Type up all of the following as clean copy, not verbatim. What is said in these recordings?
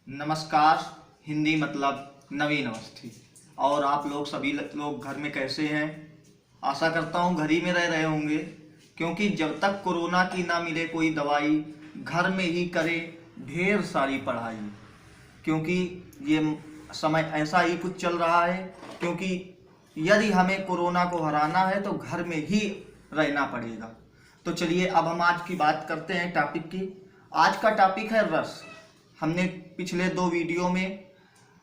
नमस्कार। हिंदी मतलब नवीन अवस्थी। और आप लोग सभी लोग घर में कैसे हैं? आशा करता हूँ घर ही में रह रहे होंगे, क्योंकि जब तक कोरोना की ना मिले कोई दवाई, घर में ही करे ढेर सारी पढ़ाई। क्योंकि ये समय ऐसा ही कुछ चल रहा है, क्योंकि यदि हमें कोरोना को हराना है तो घर में ही रहना पड़ेगा। तो चलिए अब हम आज की बात करते हैं टॉपिक की। आज का टॉपिक है रस। हमने पिछले 2 वीडियो में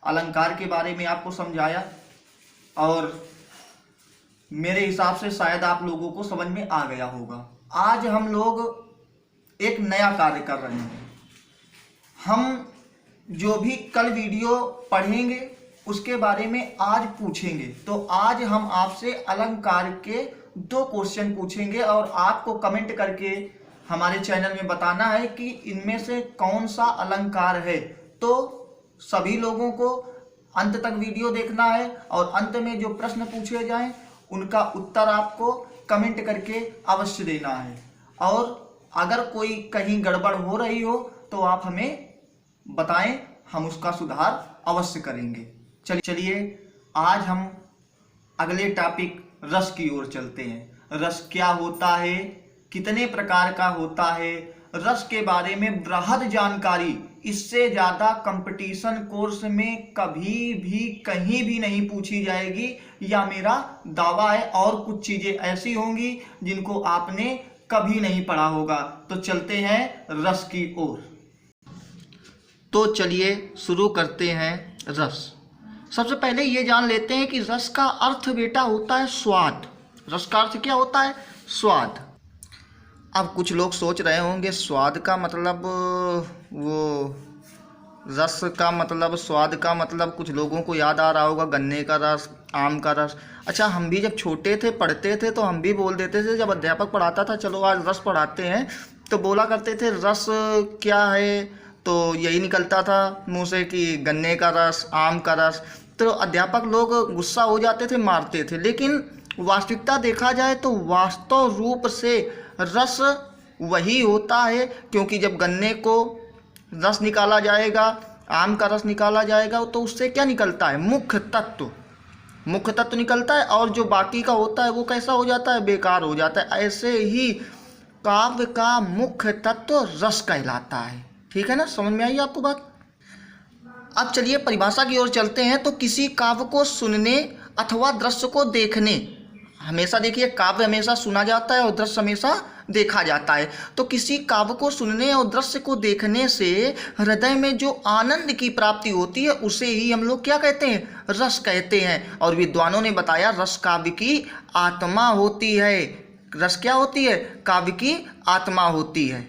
अलंकार के बारे में आपको समझाया और मेरे हिसाब से शायद आप लोगों को समझ में आ गया होगा। आज हम लोग एक नया कार्य कर रहे हैं। हम जो भी कल वीडियो पढ़ेंगे उसके बारे में आज पूछेंगे। तो आज हम आपसे अलंकार के 2 क्वेश्चन पूछेंगे और आपको कमेंट करके हमारे चैनल में बताना है कि इनमें से कौन सा अलंकार है। तो सभी लोगों को अंत तक वीडियो देखना है और अंत में जो प्रश्न पूछे जाएं उनका उत्तर आपको कमेंट करके अवश्य देना है। और अगर कोई कहीं गड़बड़ हो रही हो तो आप हमें बताएं, हम उसका सुधार अवश्य करेंगे। चलिए आज हम अगले टॉपिक रस की ओर चलते हैं। रस क्या होता है, कितने प्रकार का होता है, रस के बारे में बृहद जानकारी इससे ज़्यादा कंपटीशन कोर्स में कभी भी कहीं भी नहीं पूछी जाएगी, या मेरा दावा है। और कुछ चीज़ें ऐसी होंगी जिनको आपने कभी नहीं पढ़ा होगा। तो चलते हैं रस की ओर। तो चलिए शुरू करते हैं रस। सबसे पहले ये जान लेते हैं कि रस का अर्थ बेटा होता है स्वाद। रस का अर्थ क्या होता है? स्वाद। अब कुछ लोग सोच रहे होंगे स्वाद का मतलब वो रस का मतलब स्वाद का मतलब कुछ लोगों को याद आ रहा होगा गन्ने का रस, आम का रस। अच्छा, हम भी जब छोटे थे पढ़ते थे तो हम भी बोल देते थे, जब अध्यापक पढ़ाता था चलो आज रस पढ़ाते हैं तो बोला करते थे रस क्या है, तो यही निकलता था मुंह से कि गन्ने का रस, आम का रस। तो अध्यापक लोग गुस्सा हो जाते थे, मारते थे। लेकिन वास्तविकता देखा जाए तो वास्तव रूप से रस वही होता है, क्योंकि जब गन्ने को रस निकाला जाएगा, आम का रस निकाला जाएगा तो उससे क्या निकलता है? मुख्य तत्व निकलता है, और जो बाकी का होता है वो कैसा हो जाता है? बेकार हो जाता है। ऐसे ही काव्य का मुख्य तत्व रस कहलाता है। ठीक है ना, समझ में आई आपको बात? अब चलिए परिभाषा की ओर चलते हैं। तो किसी काव्य को सुनने अथवा दृश्य को देखने, हमेशा देखिए काव्य हमेशा सुना जाता है और दृश्य हमेशा देखा जाता है। तो किसी काव्य को सुनने और दृश्य को देखने से हृदय में जो आनंद की प्राप्ति होती है उसे ही हम लोग क्या कहते हैं? रस कहते हैं। और विद्वानों ने बताया रस काव्य की आत्मा होती है। रस क्या होती है? काव्य की आत्मा होती है।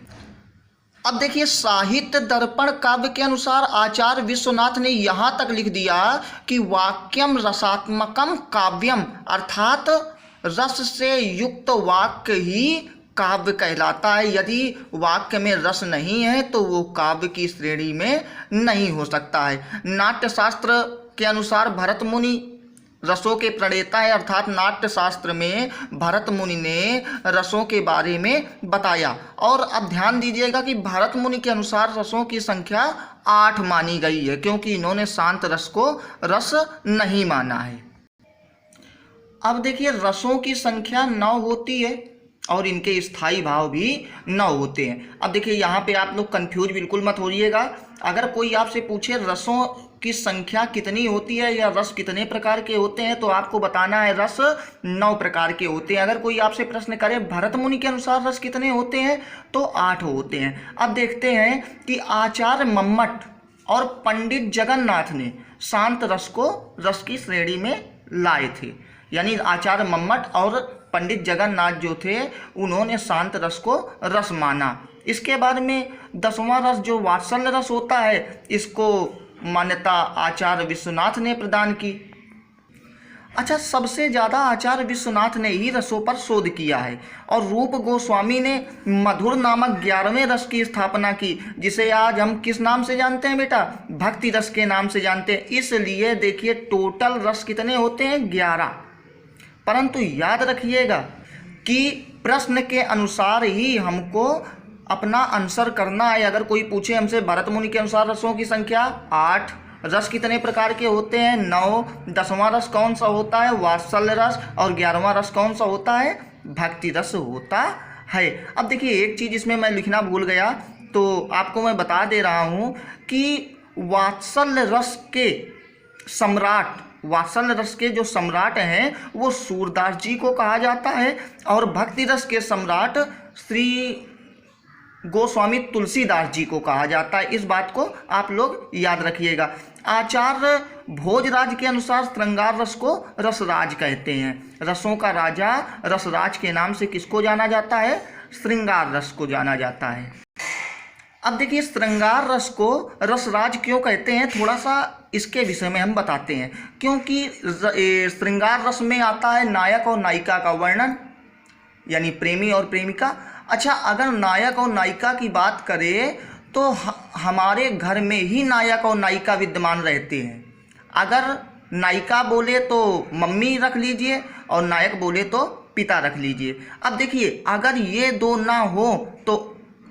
अब देखिए साहित्य दर्पण काव्य के अनुसार आचार्य विश्वनाथ ने यहाँ तक लिख दिया कि वाक्यम रसात्मकम काव्यम, अर्थात रस से युक्त वाक्य ही काव्य कहलाता है। यदि वाक्य में रस नहीं है तो वो काव्य की श्रेणी में नहीं हो सकता है। नाट्यशास्त्र के अनुसार भरत मुनि रसों के प्रणेता है, अर्थात नाट्य शास्त्र में भरत मुनि ने रसों के बारे में बताया। और अब ध्यान दीजिएगा कि भरत मुनि के अनुसार रसों की संख्या 8 मानी गई है, क्योंकि इन्होंने शांत रस को रस नहीं माना है। अब देखिए रसों की संख्या 9 होती है और इनके स्थायी भाव भी 9 होते हैं। अब देखिए यहाँ पे आप लोग कंफ्यूज बिल्कुल मत होइएगा। अगर कोई आपसे पूछे रसों की संख्या कितनी होती है या रस कितने प्रकार के होते हैं, तो आपको बताना है रस 9 प्रकार के होते हैं। अगर कोई आपसे प्रश्न करे भरत मुनि के अनुसार रस कितने होते हैं, तो 8 होते हैं। अब देखते हैं कि आचार्य मम्मट और पंडित जगन्नाथ ने शांत रस को रस की श्रेणी में लाए थे। यानी आचार्य मम्मट और पंडित जगन्नाथ जो थे उन्होंने शांत रस को रस माना। इसके बाद में 10वां रस जो वात्सल्य रस होता है, इसको मान्यता आचार्य विश्वनाथ ने प्रदान की। अच्छा, सबसे ज़्यादा आचार्य विश्वनाथ ने ही रसों पर शोध किया है और रूप गोस्वामी ने मधुर नामक 11वें रस की स्थापना की, जिसे आज हम किस नाम से जानते हैं बेटा? भक्ति रस के नाम से जानते हैं। इसलिए देखिए टोटल रस कितने होते हैं? 11। परंतु याद रखिएगा कि प्रश्न के अनुसार ही हमको अपना आंसर करना है। अगर कोई पूछे हमसे भरत मुनि के अनुसार रसों की संख्या 8, रस कितने प्रकार के होते हैं 9, 10वां रस कौन सा होता है वात्सल्य रस, और 11वां रस कौन सा होता है भक्ति रस होता है। अब देखिए एक चीज़ इसमें मैं लिखना भूल गया, तो आपको मैं बता दे रहा हूँ कि वात्सल्य रस के सम्राट, वात्सल्य रस के जो सम्राट हैं वो सूरदास जी को कहा जाता है, और भक्ति रस के सम्राट श्री गोस्वामी तुलसीदास जी को कहा जाता है। इस बात को आप लोग याद रखिएगा। आचार्य भोजराज के अनुसार श्रृंगार रस को रसराज कहते हैं। रसों का राजा रसराज के नाम से किसको जाना जाता है श्रृंगार रस को जाना जाता है। अब देखिए श्रृंगार रस को रसराज क्यों कहते हैं, थोड़ा सा इसके विषय में हम बताते हैं। क्योंकि श्रृंगार रस में आता है नायक और नायिका का वर्णन, यानी प्रेमी और प्रेमिका। अच्छा, अगर नायक और नायिका की बात करें तो हमारे घर में ही नायक और नायिका विद्यमान रहते हैं। अगर नायिका बोले तो मम्मी रख लीजिए और नायक बोले तो पिता रख लीजिए। अब देखिए अगर ये दो ना हो तो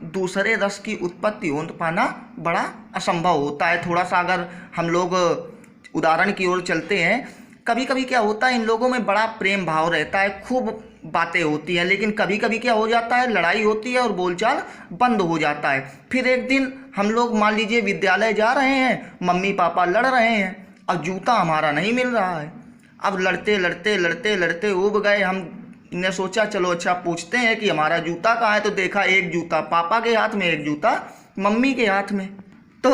दूसरे रस की उत्पत्ति हो पाना बड़ा असंभव होता है। थोड़ा सा अगर हम लोग उदाहरण की ओर चलते हैं, कभी कभी क्या होता है इन लोगों में बड़ा प्रेम भाव रहता है, खूब बातें होती हैं, लेकिन कभी कभी क्या हो जाता है लड़ाई होती है और बोलचाल बंद हो जाता है। फिर एक दिन हम लोग मान लीजिए विद्यालय जा रहे हैं, मम्मी पापा लड़ रहे हैं और जूता हमारा नहीं मिल रहा है। अब लड़ते लड़ते लड़ते लड़ते उब गए। हमने सोचा चलो अच्छा पूछते हैं कि हमारा जूता कहाँ है, तो देखा एक जूता पापा के हाथ में, एक जूता मम्मी के हाथ में। तो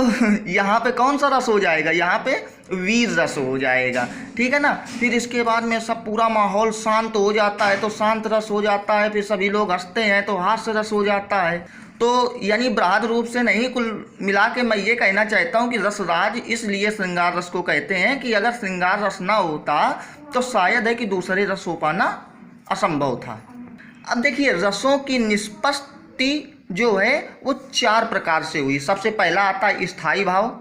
यहाँ पे कौन सा रस हो जाएगा, यहाँ पे वीर रस हो जाएगा, ठीक है ना। फिर इसके बाद में सब पूरा माहौल शांत हो जाता है तो शांत रस हो जाता है, फिर सभी लोग हंसते हैं तो हास्य रस हो जाता है। तो यानी बृहद रूप से नहीं, कुल मिला के मैं ये कहना चाहता हूँ कि रसराज इसलिए श्रृंगार रस को कहते हैं कि अगर श्रृंगार रस ना होता तो शायद है कि दूसरे रस हो पाना असंभव था। अब देखिए रसों की निष्पत्ति जो है वो 4 प्रकार से हुई। सबसे पहला आता है स्थायी भाव।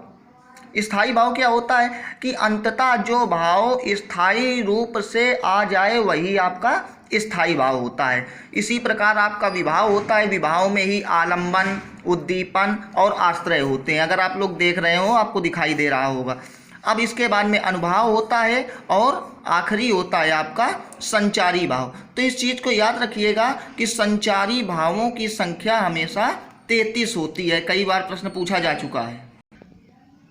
स्थायी भाव क्या होता है कि अंततः जो भाव स्थायी रूप से आ जाए वही आपका स्थायी भाव होता है। इसी प्रकार आपका विभाव होता है। विभाव में ही आलंबन, उद्दीपन और आश्रय होते हैं। अगर आप लोग देख रहे हो आपको दिखाई दे रहा होगा। अब इसके बाद में अनुभाव होता है और आखिरी होता है आपका संचारी भाव। तो इस चीज़ को याद रखिएगा कि संचारी भावों की संख्या हमेशा 33 होती है। कई बार प्रश्न पूछा जा चुका है।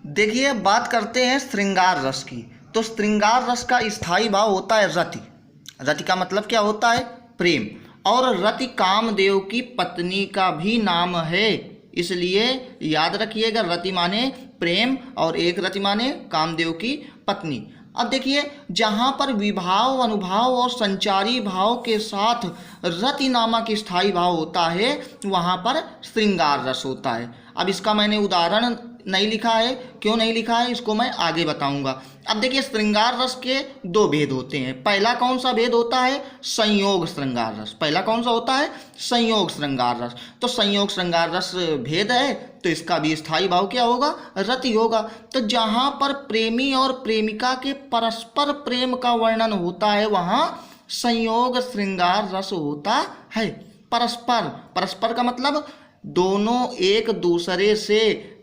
देखिए बात करते हैं श्रृंगार रस की। तो श्रृंगार रस का स्थायी भाव होता है रति। रति का मतलब क्या होता है प्रेम, और रति कामदेव की पत्नी का भी नाम है, इसलिए याद रखिएगा रति माने प्रेम और एक रति माने कामदेव की पत्नी। अब देखिए जहाँ पर विभाव, अनुभाव और संचारी भाव के साथ रति नामक स्थायी भाव होता है वहाँ पर श्रृंगार रस होता है। अब इसका मैंने उदाहरण नहीं लिखा है, क्यों नहीं लिखा है इसको मैं आगे बताऊंगा। अब देखिए श्रृंगार रस के 2 भेद होते हैं। पहला कौन सा भेद होता है संयोग श्रृंगार रस। पहला कौन सा होता है संयोग श्रृंगार रस। तो संयोग श्रृंगार रस भेद है तो इसका भी स्थायी भाव क्या होगा रति होगा। तो जहाँ पर प्रेमी और प्रेमिका के परस्पर प्रेम का वर्णन होता है वहाँ संयोग श्रृंगार रस होता है। परस्पर, परस्पर का मतलब दोनों एक दूसरे से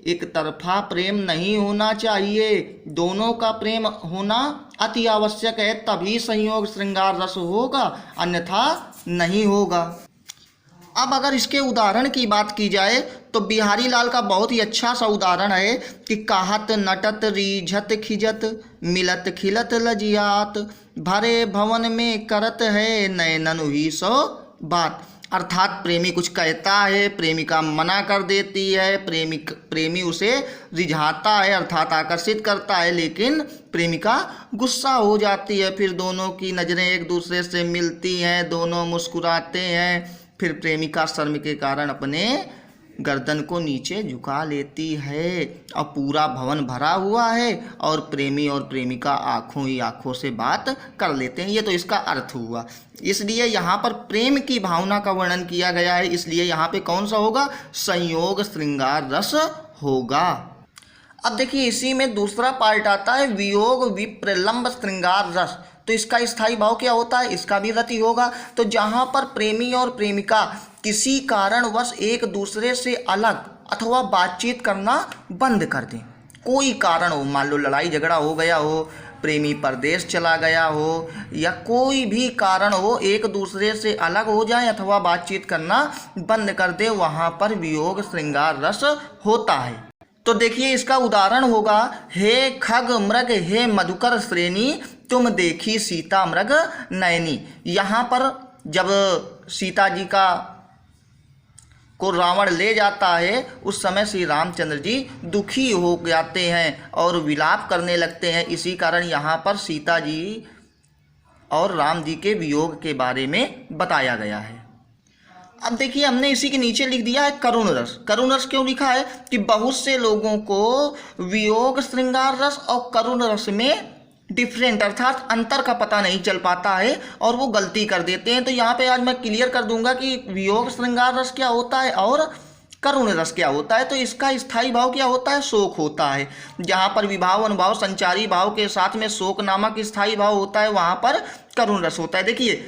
एक तरफा प्रेम नहीं होना चाहिए, दोनों का प्रेम होना अति आवश्यक है, तभी संयोग श्रृंगार रस होगा, अन्यथा नहीं होगा। अब अगर इसके उदाहरण की बात की जाए तो बिहारी लाल का बहुत ही अच्छा सा उदाहरण है कि कहत नटत रीझत खिजत मिलत खिलत लजियात भरे भवन में करत है नयनन हुई सो बात। अर्थात प्रेमी कुछ कहता है, प्रेमिका मना कर देती है, प्रेमी उसे रिझाता है अर्थात आकर्षित करता है, लेकिन प्रेमिका गुस्सा हो जाती है। फिर दोनों की नज़रें एक दूसरे से मिलती हैं, दोनों मुस्कुराते हैं। फिर प्रेमिका शर्म के कारण अपने गर्दन को नीचे झुका लेती है और पूरा भवन भरा हुआ है और प्रेमी और प्रेमिका आंखों ही आंखों से बात कर लेते हैं। ये तो इसका अर्थ हुआ। इसलिए यहाँ पर प्रेम की भावना का वर्णन किया गया है, इसलिए यहाँ पे कौन सा होगा संयोग श्रृंगार रस होगा। अब देखिए इसी में दूसरा पार्ट आता है वियोग विप्रलंब श्रृंगार रस। तो इसका स्थायी भाव क्या होता है इसका भी रति होगा। तो जहाँ पर प्रेमी और प्रेमिका किसी कारणवश एक दूसरे से अलग अथवा बातचीत करना बंद कर दें। कोई कारण हो, मान लो लड़ाई झगड़ा हो गया हो, प्रेमी परदेश चला गया हो, या कोई भी कारण हो, एक दूसरे से अलग हो जाए अथवा बातचीत करना बंद कर दे, वहाँ पर वियोग श्रृंगार रस होता है। तो देखिए इसका उदाहरण होगा, हे खग मृग हे मधुकर श्रेणी, तुम देखी सीता मृग नयनी। यहाँ पर जब सीता जी को रावण ले जाता है, उस समय श्री रामचंद्र जी दुखी हो जाते हैं और विलाप करने लगते हैं। इसी कारण यहाँ पर सीता जी और राम जी के वियोग के बारे में बताया गया है। अब देखिए हमने इसी के नीचे लिख दिया है करुण रस। करुण रस क्यों लिखा है कि बहुत से लोगों को वियोग श्रृंगार रस और करुण रस में डिफरेंट अर्थात अंतर का पता नहीं चल पाता है और वो गलती कर देते हैं। तो यहाँ पे आज मैं क्लियर कर दूंगा कि वियोग श्रृंगार रस क्या होता है और करुण रस क्या होता है। तो इसका स्थायी भाव क्या होता है, शोक होता है। जहाँ पर विभाव अनुभाव संचारी भाव के साथ में शोक नामक स्थायी भाव होता है, वहाँ पर करुण रस होता है। देखिए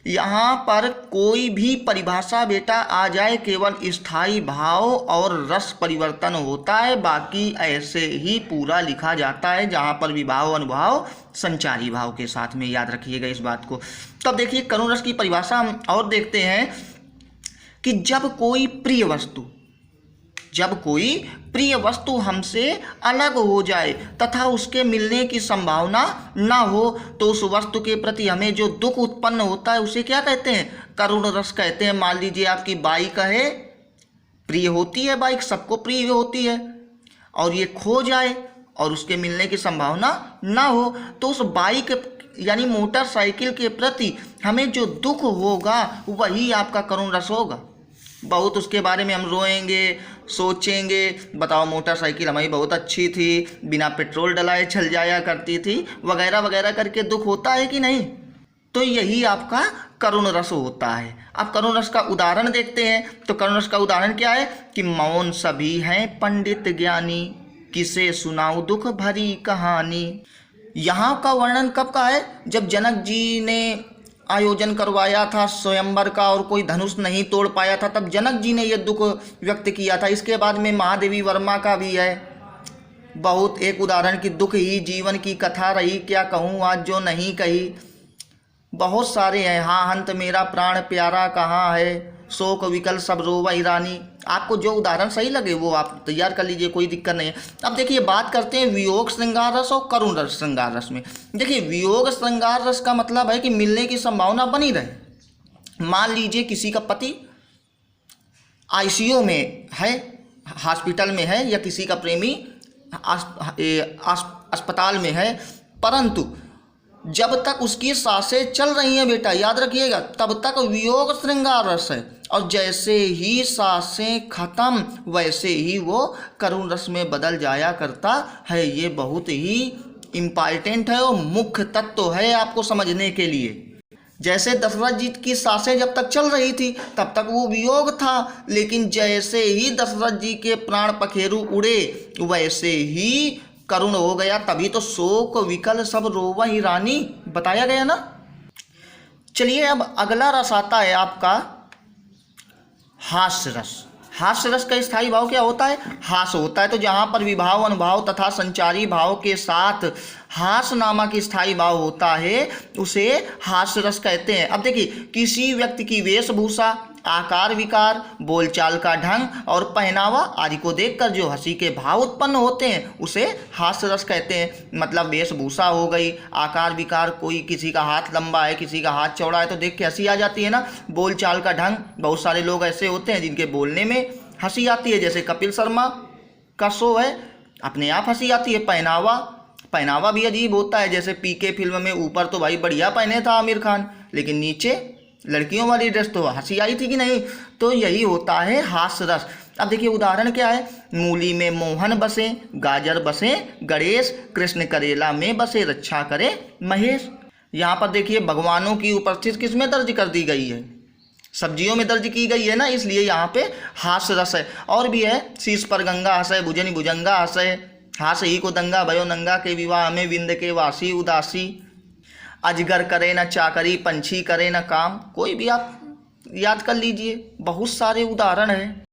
यहाँ पर कोई भी परिभाषा बेटा आ जाए, केवल स्थायी भाव और रस परिवर्तन होता है, बाकी ऐसे ही पूरा लिखा जाता है जहाँ पर विभाव अनुभाव संचारी भाव के साथ में। याद रखिएगा इस बात को। तो अब देखिए करुण रस की परिभाषा हम और देखते हैं कि जब कोई प्रिय वस्तु हमसे अलग हो जाए तथा उसके मिलने की संभावना ना हो, तो उस वस्तु के प्रति हमें जो दुख उत्पन्न होता है उसे क्या कहते हैं, करुण रस कहते हैं। मान लीजिए आपकी बाइक है, प्रिय होती है बाइक, सबको प्रिय होती है, और ये खो जाए और उसके मिलने की संभावना ना हो, तो उस बाइक यानी मोटरसाइकिल के प्रति हमें जो दुख होगा वही आपका करुण रस होगा। बहुत उसके बारे में हम रोएंगे, सोचेंगे, बताओ मोटरसाइकिल हमारी बहुत अच्छी थी, बिना पेट्रोल डलाए चल जाया करती थी, वगैरह वगैरह करके दुख होता है कि नहीं। तो यही आपका करुण रस होता है। अब करुण रस का उदाहरण देखते हैं। तो करुण रस का उदाहरण क्या है कि मौन सभी हैं पंडित ज्ञानी, किसे सुनाऊं दुख भरी कहानी। यहाँ का वर्णन कब का है, जब जनक जी ने आयोजन करवाया था स्वयंवर का और कोई धनुष नहीं तोड़ पाया था, तब जनक जी ने यह दुख व्यक्त किया था। इसके बाद में महादेवी वर्मा का भी है बहुत एक उदाहरण कि दुख ही जीवन की कथा रही, क्या कहूँ आज जो नहीं कही। बहुत सारे हैं। हाँ हंत मेरा प्राण प्यारा कहाँ है, शोक विकल सब रोवई रानी। आपको जो उदाहरण सही लगे वो आप तैयार कर लीजिए, कोई दिक्कत नहीं है। अब देखिए बात करते हैं वियोग श्रृंगार रस और करुण रस श्रृंगार रस में। देखिए वियोग श्रृंगार रस का मतलब है कि मिलने की संभावना बनी रहे। मान लीजिए किसी का पति आईसीयू में है, हॉस्पिटल में है, या किसी का प्रेमी अस्पताल में है, परंतु जब तक उसकी सांसें चल रही हैं बेटा, याद रखिएगा, तब तक वियोग श्रृंगार रस है, और जैसे ही सांसें खत्म वैसे ही वो करुण रस में बदल जाया करता है। ये बहुत ही इम्पॉर्टेंट है और मुख्य तत्व है आपको समझने के लिए। जैसे दशरथ जी की सांसें जब तक चल रही थी तब तक वो वियोग था, लेकिन जैसे ही दशरथ जी के प्राण पखेरु उड़े वैसे ही करुण हो गया। तभी तो शोक विकल सब रोवई रानी बताया गया ना। चलिए अब अगला रस आता है आपका हास्य रस। हास्य रस का स्थायी भाव क्या होता है, हास होता है। तो जहाँ पर विभाव अनुभाव तथा संचारी भाव के साथ हास नामक स्थायी भाव होता है उसे हास्य रस कहते हैं। अब देखिए किसी व्यक्ति की वेशभूषा, आकार विकार, बोलचाल का ढंग और पहनावा आदि को देखकर जो हंसी के भाव उत्पन्न होते हैं उसे हास्य रस कहते हैं। मतलब वेशभूषा हो गई, आकार विकार, कोई किसी का हाथ लंबा है, किसी का हाथ चौड़ा है तो देख के हंसी आ जाती है ना। बोलचाल का ढंग, बहुत सारे लोग ऐसे होते हैं जिनके बोलने में हंसी आती है, जैसे कपिल शर्मा का शो है, अपने आप हंसी आती है। पहनावा भी अजीब होता है, जैसे पीके फिल्म में ऊपर तो भाई बढ़िया पहने था आमिर खान, लेकिन नीचे लड़कियों वाली ड्रेस, तो हंसी आई थी कि नहीं। तो यही होता है हास्य रस। अब देखिए उदाहरण क्या है, मूली में मोहन बसे, गाजर बसे गणेश, कृष्ण करेला में बसे रक्षा करे महेश। यहाँ पर देखिए भगवानों की उपस्थिति किस में दर्ज कर दी गई है, सब्जियों में दर्ज की गई है ना, इसलिए यहाँ पे हास्य रस है। और भी है, शीश पर गंगा हंसे, भुजनि भुजंगा हंसे, हास ही को दंगा भयो नंगा के विवाह में विंद के वासी उदासी, अजगर करे न चाकरी, पंछी करे न काम। कोई भी आप याद कर लीजिए, बहुत सारे उदाहरण हैं।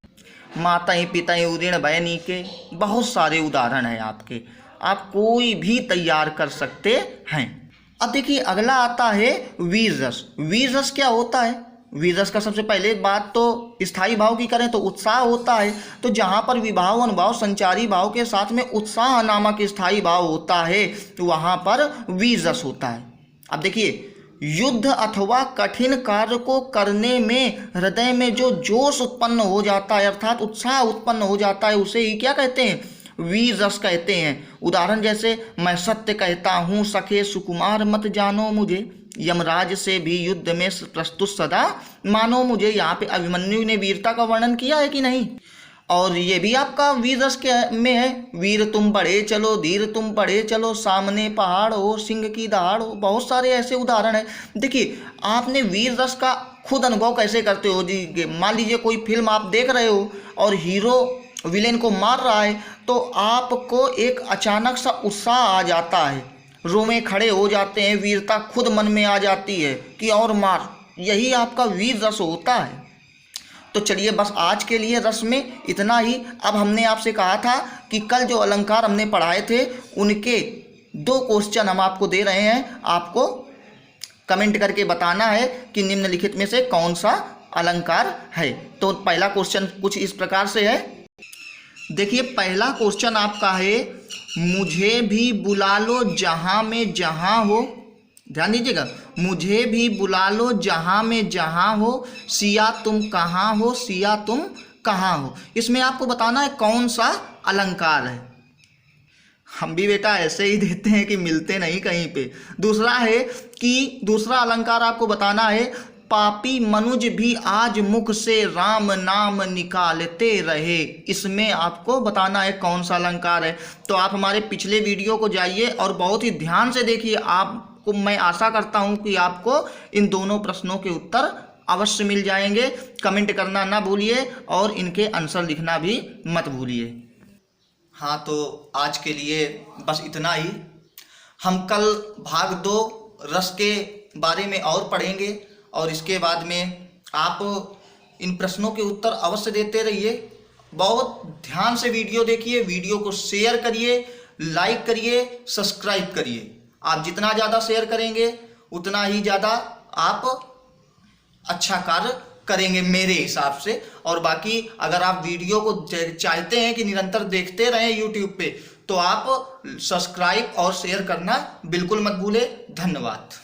माताएं पिताएं उदीर्ण बहनी के बहुत सारे उदाहरण हैं आपके, आप कोई भी तैयार कर सकते हैं। अब देखिए अगला आता है वीर रस। वीर रस क्या होता है? वीर रस का सबसे पहले बात तो स्थायी भाव की करें तो उत्साह होता है। तो जहाँ पर विभाव अनुभाव संचारी भाव के साथ में उत्साह नामक स्थायी भाव होता है तो वहाँ पर वीर रस होता है। अब देखिए युद्ध अथवा कठिन कार्य को करने में हृदय में जो जोश उत्पन्न हो जाता है अर्थात उत्साह उत्पन्न हो जाता है उसे ही क्या कहते हैं? वीर रस कहते हैं। उदाहरण जैसे मैं सत्य कहता हूँ सखे सुकुमार मत जानो मुझे, यमराज से भी युद्ध में प्रस्तुत सदा मानो मुझे। यहाँ पे अभिमन्यु ने वीरता का वर्णन किया है कि नहीं? और ये भी आपका वीर रस के में है, वीर तुम बढ़े चलो धीर तुम बढ़े चलो, सामने पहाड़ हो सिंह की दहाड़ हो। बहुत सारे ऐसे उदाहरण हैं। देखिए आपने वीर रस का खुद अनुभव कैसे करते हो जी? मान लीजिए कोई फिल्म आप देख रहे हो और हीरो विलेन को मार रहा है तो आपको एक अचानक सा उत्साह आ जाता है, रोमे खड़े हो जाते हैं, वीरता खुद मन में आ जाती है कि और मार। यही आपका वीर रस होता है। तो चलिए बस आज के लिए रस में इतना ही। अब हमने आपसे कहा था कि कल जो अलंकार हमने पढ़ाए थे उनके 2 क्वेश्चन हम आपको दे रहे हैं, आपको कमेंट करके बताना है कि निम्नलिखित में से कौन सा अलंकार है। तो पहला क्वेश्चन कुछ इस प्रकार से है। देखिए पहला क्वेश्चन आपका है, मुझे भी बुला लो जहां में जहां हो। ध्यान दीजिएगा, मुझे भी बुला लो जहां में जहां हो, सिया तुम कहाँ हो सिया तुम कहाँ हो। इसमें आपको बताना है कौन सा अलंकार है। हम भी बेटा ऐसे ही देते हैं कि मिलते नहीं कहीं पे। दूसरा है कि दूसरा अलंकार आपको बताना है, पापी मनुज भी आज मुख से राम नाम निकालते रहे। इसमें आपको बताना है कौन सा अलंकार है। तो आप हमारे पिछले वीडियो को जाइए और बहुत ही ध्यान से देखिए। आपको मैं आशा करता हूं कि आपको इन दोनों प्रश्नों के उत्तर अवश्य मिल जाएंगे। कमेंट करना ना भूलिए और इनके आंसर लिखना भी मत भूलिए। हाँ तो आज के लिए बस इतना ही। हम कल भाग 2 रस के बारे में और पढ़ेंगे और इसके बाद में आप इन प्रश्नों के उत्तर अवश्य देते रहिए। बहुत ध्यान से वीडियो देखिए, वीडियो को शेयर करिए, लाइक करिए, सब्सक्राइब करिए। आप जितना ज़्यादा शेयर करेंगे उतना ही ज़्यादा आप अच्छा कार्य करेंगे मेरे हिसाब से। और बाकी अगर आप वीडियो को चाहते हैं कि निरंतर देखते रहें यूट्यूब पे तो आप सब्सक्राइब और शेयर करना बिल्कुल मत भूलें। धन्यवाद।